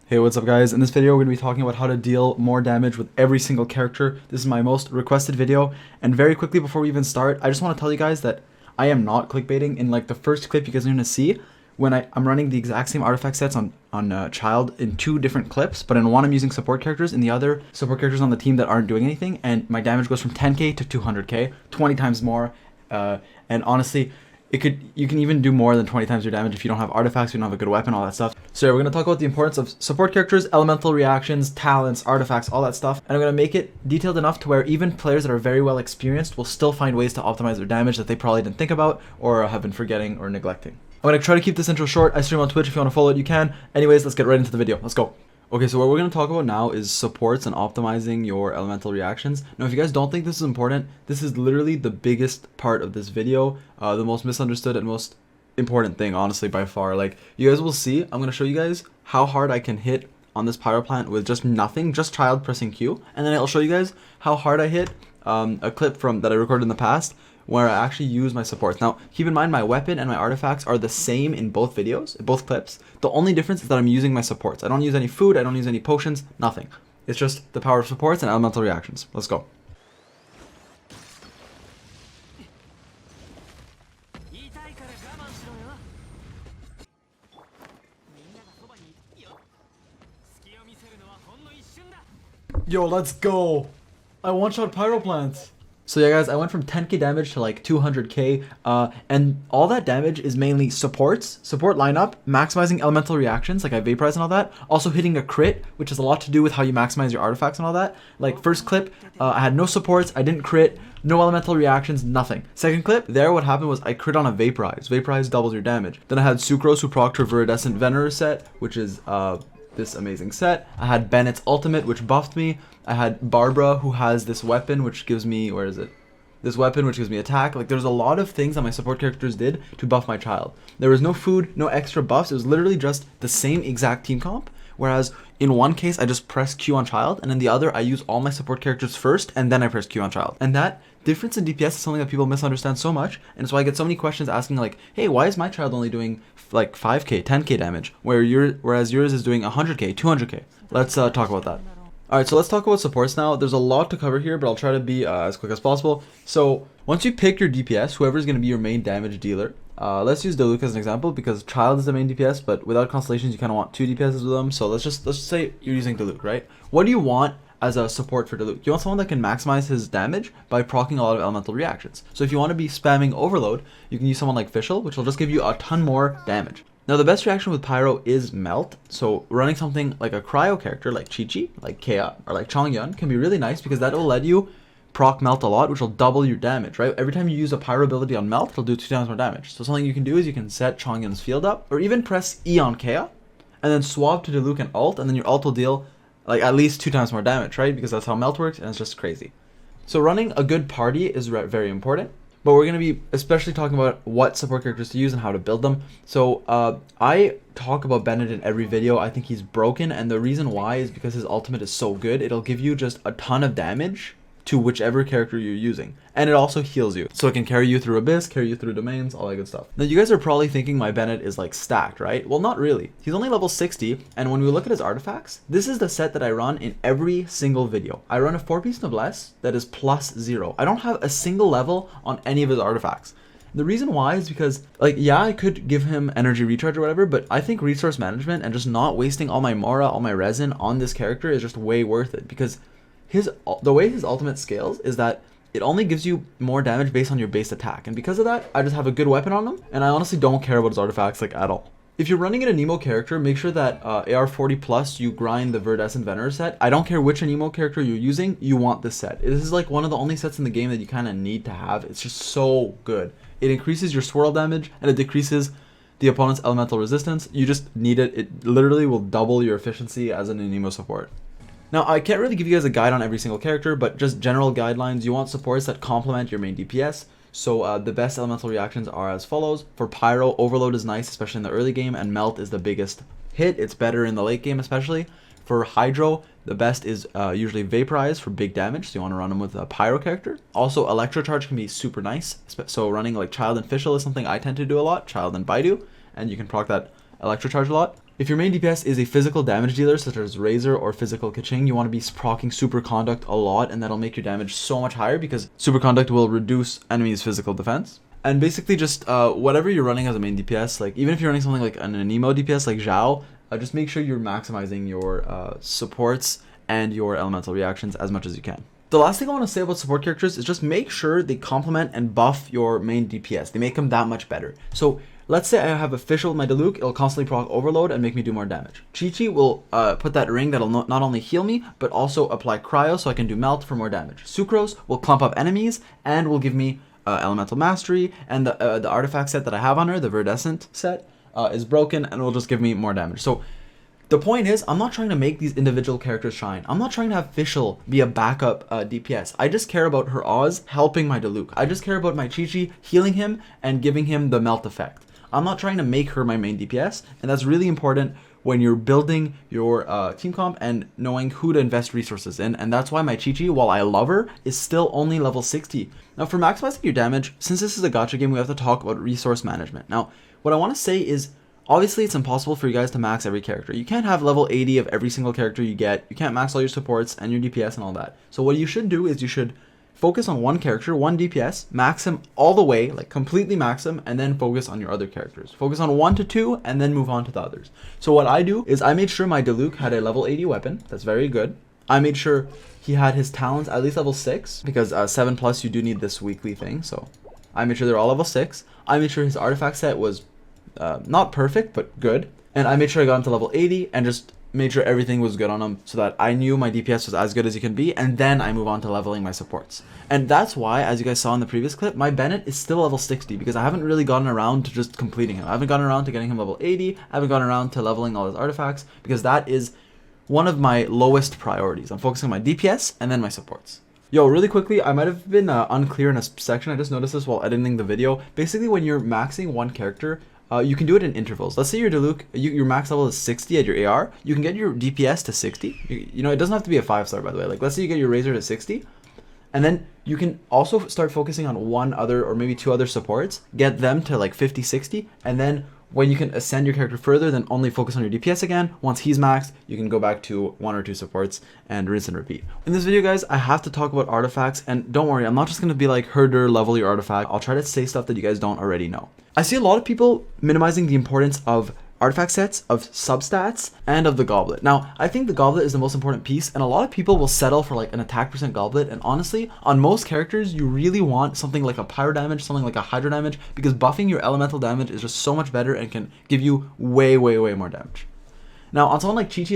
Hey, what's up guys? In this video we're going to be talking about how to deal more damage with every single character. This is my most requested video, and very quickly before we even start, I just want to tell you guys that I am not clickbaiting. In like the first clip you guys are going to see, when I'm running the exact same artifact sets on Child in two different clips, but in one I'm using support characters, in the other support characters on the team that aren't doing anything, and my damage goes from 10k to 200k, 20 times more, and honestly, you can even do more than 20 times your damage if you don't have artifacts, you don't have a good weapon, all that stuff. So yeah, we're going to talk about the importance of support characters, elemental reactions, talents, artifacts, all that stuff. And I'm going to make it detailed enough to where even players that are very well experienced will still find ways to optimize their damage that they probably didn't think about or have been forgetting or neglecting. I'm going to try to keep this intro short. I stream on Twitch. If you want to follow it, you can. Anyways, let's get right into the video. Let's go. Okay, so what we're going to talk about now is supports and optimizing your elemental reactions. Now, if you guys don't think this is important, this is literally the biggest part of this video, the most misunderstood and most important thing, honestly, by far. Like, you guys will see, I'm going to show you guys how hard I can hit on this pyro plant with just nothing, just Child pressing Q, and then I'll show you guys how hard I hit a clip that I recorded in the past, where I actually use my supports. Now, keep in mind my weapon and my artifacts are the same in both videos, both clips. The only difference is that I'm using my supports. I don't use any food, I don't use any potions, nothing. It's just the power of supports and elemental reactions. Let's go. Yo, let's go! I one-shot pyro plants! So yeah guys, I went from 10k damage to like 200k, and all that damage is mainly support lineup, maximizing elemental reactions, like I vaporize and all that, also hitting a crit, which has a lot to do with how you maximize your artifacts and all that. Like first clip, I had no supports, I didn't crit, no elemental reactions, nothing. Second clip, there what happened was I crit on a vaporize. Vaporize doubles your damage. Then I had Sucrose who procced her Viridescent Venerer set, which is this amazing set. I had Bennett's ultimate, which buffed me. I had Barbara, who has this weapon, which gives me, where is it? This weapon, which gives me attack. Like, there's a lot of things that my support characters did to buff my Child. There was no food, no extra buffs. It was literally just the same exact team comp. Whereas in one case, I just press Q on Child, and in the other, I use all my support characters first, and then I press Q on Child. And that difference in DPS is something that people misunderstand so much, and so I get so many questions asking like, hey, why is my Child only doing like 5k, 10k damage, whereas yours is doing 100k, 200k? Let's talk about that. Alright, so let's talk about supports now. There's a lot to cover here, but I'll try to be as quick as possible. So once you pick your DPS, whoever's going to be your main damage dealer, let's use Diluc as an example because Child is the main DPS, but without constellations you kind of want two DPSs with them. So let's just say you're using Diluc, right? What do you want as a support for Diluc? You want someone that can maximize his damage by proccing a lot of elemental reactions. So if you want to be spamming Overload, you can use someone like Fischl, which will just give you a ton more damage. Now the best reaction with Pyro is Melt, so running something like a Cryo character like Chi-Chi, like Kea, or like Chongyun can be really nice because that will let you proc Melt a lot, which will double your damage, right? Every time you use a Pyro ability on Melt, it'll do 2 times more damage. So something you can do is you can set Chongyun's field up, or even press E on Kea, and then swap to Diluc and ult, and then your ult will deal like at least 2 times more damage, right? Because that's how Melt works, and it's just crazy. So running a good party is very important. But we're going to be especially talking about what support characters to use and how to build them. So I talk about Bennett in every video. I think he's broken, and the reason why is because his ultimate is so good. It'll give you just a ton of damage to whichever character you're using, and it also heals you. So it can carry you through Abyss, carry you through Domains, all that good stuff. Now you guys are probably thinking my Bennett is like stacked, right? Well, not really. He's only level 60, and when we look at his artifacts, this is the set that I run in every single video. I run a 4-piece Noblesse that is +0. I don't have a single level on any of his artifacts. The reason why is because, like, yeah, I could give him energy recharge or whatever, but I think resource management and just not wasting all my Mora, all my resin on this character is just way worth it, because the way his ultimate scales is that it only gives you more damage based on your base attack, and because of that, I just have a good weapon on him, and I honestly don't care about his artifacts like at all. If you're running an Anemo character, make sure that AR 40 plus you grind the Viridescent Venerer set. I don't care which Anemo character you're using, you want this set. This is like one of the only sets in the game that you kind of need to have. It's just so good. It increases your swirl damage, and it decreases the opponent's elemental resistance. You just need it. It literally will double your efficiency as an Anemo support. Now, I can't really give you guys a guide on every single character, but just general guidelines. You want supports that complement your main DPS. So the best elemental reactions are as follows. For Pyro, Overload is nice, especially in the early game, and Melt is the biggest hit. It's better in the late game especially. For Hydro, the best is usually Vaporize for big damage, so you want to run them with a Pyro character. Also, Electrocharge can be super nice, so running like Child and Fischl is something I tend to do a lot, Child and Baidu, and you can proc that Electrocharge a lot. If your main DPS is a physical damage dealer such as Razor or physical Kaching, you want to be proccing Super Conduct a lot, and that'll make your damage so much higher because Super Conduct will reduce enemies' physical defense. And basically just whatever you're running as a main DPS, like even if you're running something like an Anemo DPS like Zhao, just make sure you're maximizing your supports and your elemental reactions as much as you can. The last thing I want to say about support characters is just make sure they complement and buff your main DPS. They make them that much better. So let's say I have a Fischl with my Diluc, it'll constantly proc Overload and make me do more damage. Chi-Chi will put that ring that'll not only heal me, but also apply Cryo so I can do Melt for more damage. Sucrose will clump up enemies and will give me Elemental Mastery, and the artifact set that I have on her, the Verdescent set, is broken and will just give me more damage. So the point is, I'm not trying to make these individual characters shine. I'm not trying to have Fischl be a backup DPS. I just care about her Oz helping my Diluc. I just care about my Chi-Chi healing him and giving him the Melt effect. I'm not trying to make her my main DPS, and that's really important when you're building your team comp and knowing who to invest resources in, and that's why my Chi-Chi, while I love her, is still only level 60. Now for maximizing your damage, since this is a gacha game, we have to talk about resource management. Now, what I want to say is, obviously it's impossible for you guys to max every character. You can't have level 80 of every single character you get, you can't max all your supports and your DPS and all that. So what you should do is you should focus on one character, one DPS, max him all the way, like completely max him, and then focus on your other characters. Focus on 1 to 2, and then move on to the others. So what I do is I made sure my Diluc had a level 80 weapon. That's very good. I made sure he had his talents at least level 6, because 7+ you do need this weekly thing, so I made sure they're all level 6. I made sure his artifact set was not perfect, but good. And I made sure I got him to level 80, and just made sure everything was good on him so that I knew my DPS was as good as it can be, and then I move on to leveling my supports. And that's why, as you guys saw in the previous clip, my Bennett is still level 60 because I haven't really gotten around to just completing him. I haven't gotten around to getting him level 80, I haven't gotten around to leveling all his artifacts because that is one of my lowest priorities. I'm focusing on my DPS and then my supports. Yo, really quickly, I might have been unclear in a section. I just noticed this while editing the video. Basically, when you're maxing one character, you can do it in intervals. Let's say your Diluc, your max level is 60 at your AR. You can get your DPS to 60. You know, it doesn't have to be a 5-star, by the way. Like, let's say you get your Razor to 60. And then you can also start focusing on one other or maybe 2 other supports. Get them to like 50, 60. And then when you can ascend your character further, then only focus on your DPS again. Once he's maxed, you can go back to 1 or 2 supports and rinse and repeat. In this video, guys, I have to talk about artifacts. And don't worry, I'm not just going to be like, herder, level your artifact. I'll try to say stuff that you guys don't already know. I see a lot of people minimizing the importance of artifact sets, of substats, and of the goblet. Now, I think the goblet is the most important piece, and a lot of people will settle for like an attack % goblet, and honestly, on most characters, you really want something like a pyro damage, something like a hydro damage, because buffing your elemental damage is just so much better and can give you way, way, way more damage. Now, on someone like Chi-Chi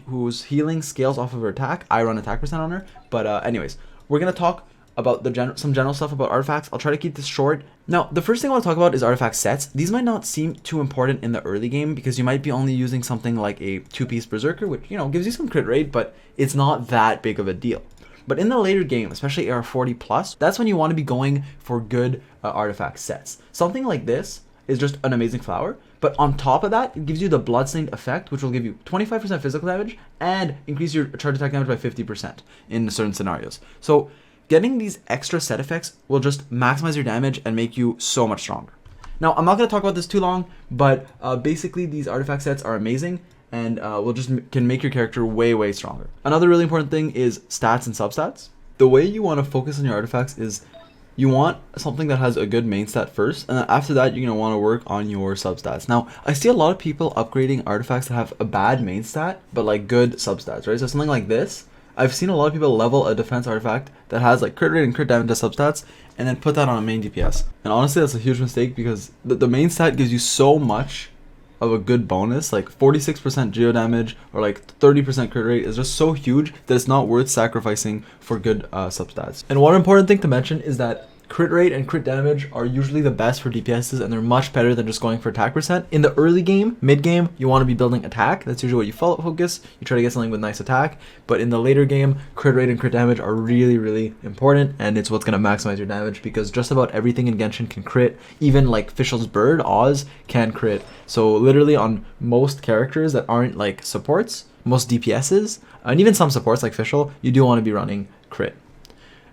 whose healing scales off of her attack, I run attack % on her, but anyways, we're gonna talk about some general stuff about artifacts. I'll try to keep this short. Now, the first thing I want to talk about is artifact sets. These might not seem too important in the early game because you might be only using something like a 2-piece Berserker, which, you know, gives you some crit rate, but it's not that big of a deal. But in the later game, especially AR 40+, that's when you want to be going for good artifact sets. Something like this is just an amazing flower, but on top of that, it gives you the Bloodstained effect, which will give you 25% physical damage and increase your charge attack damage by 50% in certain scenarios. So getting these extra set effects will just maximize your damage and make you so much stronger. Now, I'm not going to talk about this too long, but basically these artifact sets are amazing and can make your character way, way stronger. Another really important thing is stats and substats. The way you want to focus on your artifacts is you want something that has a good main stat first, and then after that, you're going to want to work on your substats. Now, I see a lot of people upgrading artifacts that have a bad main stat, but like good substats, right? So something like this. I've seen a lot of people level a defense artifact that has like crit rate and crit damage as substats and then put that on a main DPS. And honestly, that's a huge mistake because the main stat gives you so much of a good bonus, like 46% geo damage or like 30% crit rate is just so huge that it's not worth sacrificing for good substats. And one important thing to mention is that crit rate and crit damage are usually the best for DPSs, and they're much better than just going for attack %. In the early game, mid game, you want to be building attack. That's usually what you focus. You try to get something with nice attack. But in the later game, crit rate and crit damage are really, really important, and it's what's going to maximize your damage because just about everything in Genshin can crit. Even like Fischl's bird, Oz, can crit. So literally on most characters that aren't like supports, most DPSs, and even some supports like Fischl, you do want to be running crit.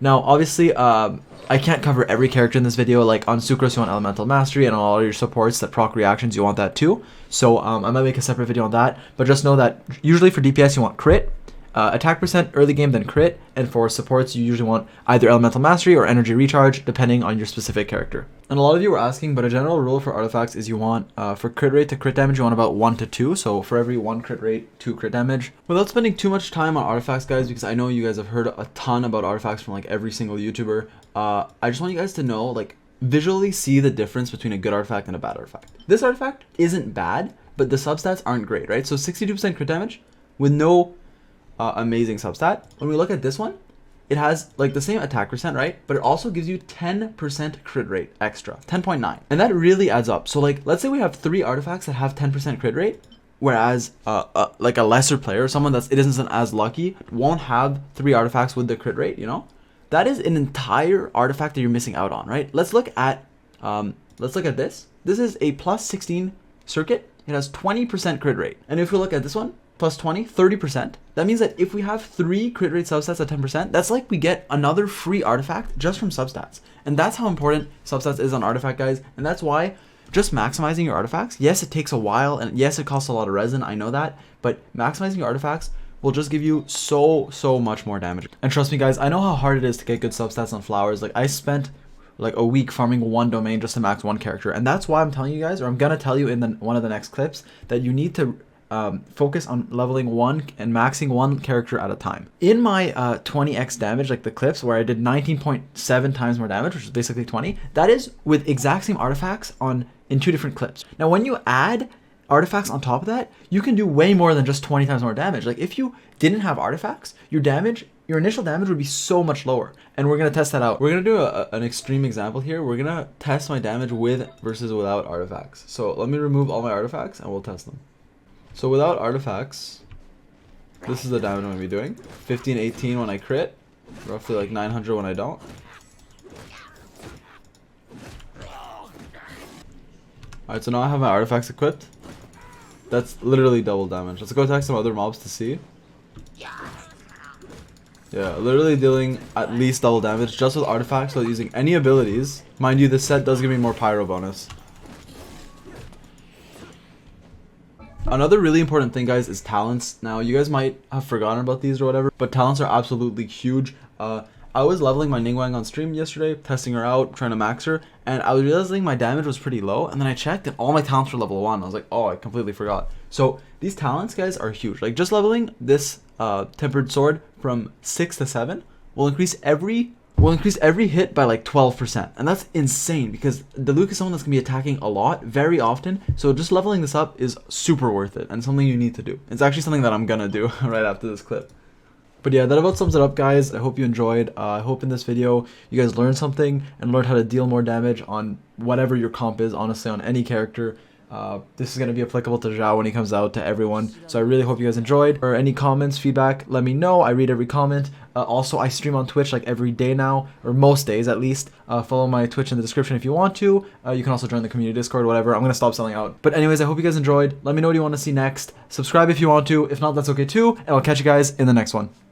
Now, obviously, I can't cover every character in this video. Like on Sucrose, you want Elemental Mastery, and on all your supports that proc reactions, you want that too. So I might make a separate video on that. But just know that usually for DPS, you want crit, attack percent early game, then crit, and for supports, you usually want either Elemental Mastery or Energy Recharge, depending on your specific character. And a lot of you were asking, but a general rule for artifacts is you want, for crit rate to crit damage, you want about 1 to 2. So for every 1 crit rate, 2 crit damage. Without spending too much time on artifacts, guys, because I know you guys have heard a ton about artifacts from like every single YouTuber, I just want you guys to know, like, visually see the difference between a good artifact and a bad artifact. This artifact isn't bad, but the substats aren't great, right? So 62% crit damage with no amazing substat. When we look at this one, it has like the same attack percent, right? But it also gives you 10% crit rate extra, 10.9. And that really adds up. So like, let's say we have 3 artifacts that have 10% crit rate, whereas like a lesser player, someone it isn't as lucky, won't have 3 artifacts with the crit rate, you know? That is an entire artifact that you're missing out on, right? Let's look at this. This is a plus 16 circuit. It has 20% crit rate. And if we look at this one, plus 20, 30%. That means that if we have 3 crit rate substats at 10%, that's like we get another free artifact just from substats. And that's how important substats is on artifact, guys. And that's why just maximizing your artifacts, yes, it takes a while, and yes, it costs a lot of resin, I know that, but maximizing your artifacts will just give you so much more damage. And trust me, guys, I know how hard it is to get good substats on flowers. Like, I spent like a week farming 1 domain just to max 1 character. And that's why I'm telling you guys, or I'm gonna tell you in one of the next clips, that you need to focus on leveling 1 and maxing 1 character at a time. In my 20x damage, like the clips where I did 19.7 times more damage, which is basically 20, that is with exact same artifacts in 2 different clips. Now, when you add artifacts on top of that, you can do way more than just 20 times more damage. Like, if you didn't have artifacts, your initial damage would be so much lower. And we're gonna test that out. We're gonna do an extreme example here. We're gonna test my damage with versus without artifacts. So let me remove all my artifacts and we'll test them. So without artifacts, this is the damage I'm gonna be doing. 1518 when I crit, roughly like 900 when I don't. Alright, so now I have my artifacts equipped. That's literally double damage. Let's go attack some other mobs to see. Yeah, literally dealing at least double damage just with artifacts without using any abilities. Mind you, this set does give me more pyro bonus. Another really important thing, guys, is talents. Now, you guys might have forgotten about these or whatever, but talents are absolutely huge. I was leveling my Ningguang on stream yesterday, testing her out, trying to max her, and I was realizing my damage was pretty low, and then I checked and all my talents were level 1. I was like, oh, I completely forgot. So these talents, guys, are huge. Like, just leveling this tempered sword from 6 to 7 will increase every hit by like 12%. And that's insane because the Luke is someone that's gonna be attacking a lot very often. So just leveling this up is super worth it and something you need to do. It's actually something that I'm gonna do right after this clip. But yeah, that about sums it up, guys. I hope you enjoyed. I hope in this video you guys learned something and learned how to deal more damage on whatever your comp is, honestly, on any character. This is going to be applicable to Zhao when he comes out to everyone. So I really hope you guys enjoyed. Or any comments, feedback, let me know. I read every comment. Also, I stream on Twitch like every day now, or most days at least. Follow my Twitch in the description if you want to. You can also join the community Discord, whatever. I'm going to stop selling out. But anyways, I hope you guys enjoyed. Let me know what you want to see next. Subscribe if you want to. If not, that's okay too. And I'll catch you guys in the next one.